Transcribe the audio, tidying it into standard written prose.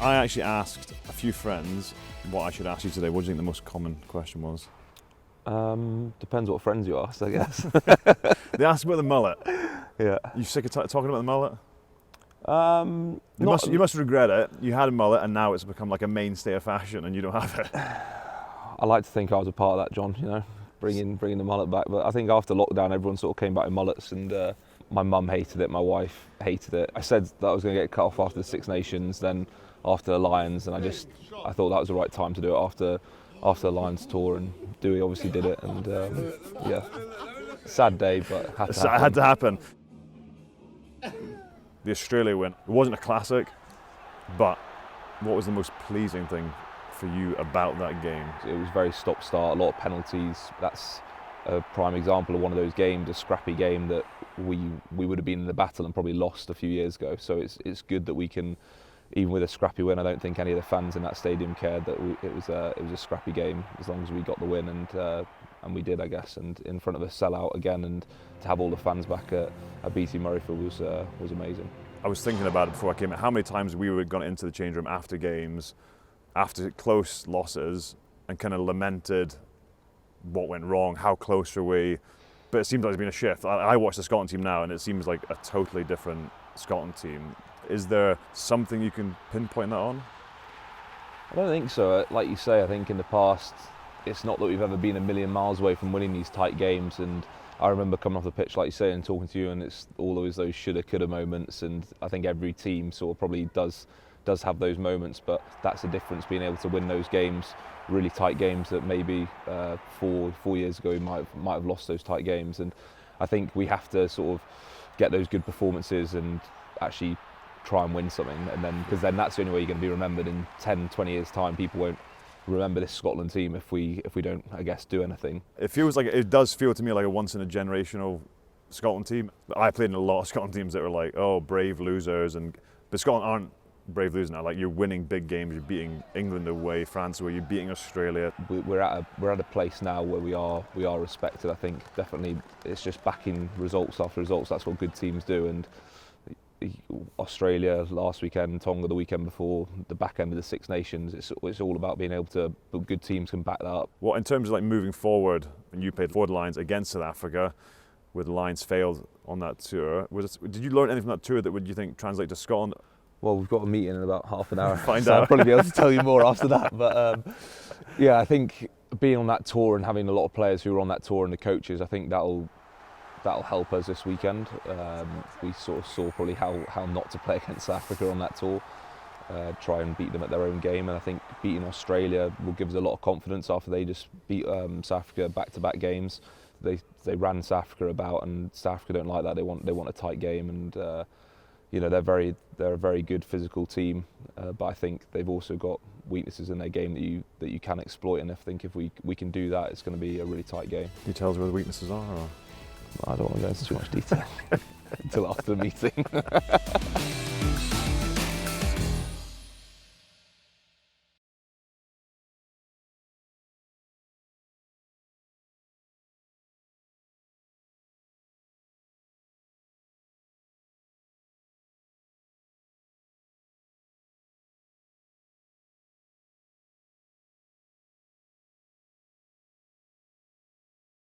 I actually asked a few friends what I should ask you today. What do you think the most common question was? Depends what friends you ask, I guess. They asked about the mullet. Yeah. You sick of talking about the mullet? Not, You must regret it. You had a mullet and now it's become like a mainstay of fashion and you don't have it. I like to think I was a part of that, John, you know, bringing the mullet back. But I think after lockdown, everyone sort of came back with mullets, and my mum hated it, my wife hated it. I said that I was going to get cut off after the Six Nations, then after the Lions, and I thought that was the right time to do it after the Lions tour, and Dewey obviously did it, and yeah, sad day, but It had to happen. The Australia win, it wasn't a classic, but what was the most pleasing thing for you about that game? It was very stop-start, a lot of penalties. That's a prime example of one of those games, a scrappy game that we would have been in the battle and probably lost a few years ago. So it's good that we can, even with a scrappy win, I don't think any of the fans in that stadium cared that it was a scrappy game, as long as we got the win, and we did, I guess, and in front of a sellout again, and to have all the fans back at BT Murrayfield was amazing. I was thinking about it before I came in, how many times we were gone into the change room after games, after close losses, and kind of lamented what went wrong, how close are we, but it seems like there's been a shift. I watch the Scotland team now and it seems like a totally different Scotland team. Is there something you can pinpoint that on? I don't think so. Like you say, I think in the past, it's not that we've ever been a million miles away from winning these tight games, and I remember coming off the pitch, like you say, and talking to you, and it's always those shoulda, coulda moments, and I think every team sort of probably does have those moments, but that's the difference, being able to win those games, really tight games that maybe 4 years ago we might have lost those tight games. And I think we have to sort of get those good performances and actually try and win something, and then, because then that's the only way you're going to be remembered in 10, 20 years time. People won't remember this Scotland team if we don't, I guess, do anything. It does feel to me like a once in a generational Scotland team. I played in a lot of Scotland teams that were like, oh, brave losers, but Scotland aren't brave losers now. Like, you're winning big games, you're beating England away, France away, you're beating Australia. We're at a place now where we are respected. I think definitely it's just backing results after results. That's what good teams do, and Australia last weekend, Tonga the weekend before, the back end of the Six Nations, it's all about being able to, good teams can back that up. Well, in terms of like moving forward, and you played forward lines against South Africa, where the Lions failed on that tour, did you learn anything from that tour that would you think translate to Scotland? Well, we've got a meeting in about half an hour, Find so out. I'll probably be able to tell you more after that. But yeah, I think being on that tour and having a lot of players who were on that tour and the coaches, I think that'll help us this weekend. We sort of saw probably how not to play against South Africa on that tour, try and beat them at their own game, and I think beating Australia will give us a lot of confidence after they just beat South Africa back-to-back games. They ran South Africa about, and South Africa don't like that. They want a tight game, and you know, they're a very good physical team, but I think they've also got weaknesses in their game that you can exploit, and I think if we can do that, it's going to be a really tight game. Can you tell us where the weaknesses are? Or? I don't want to go into too much detail until after the meeting.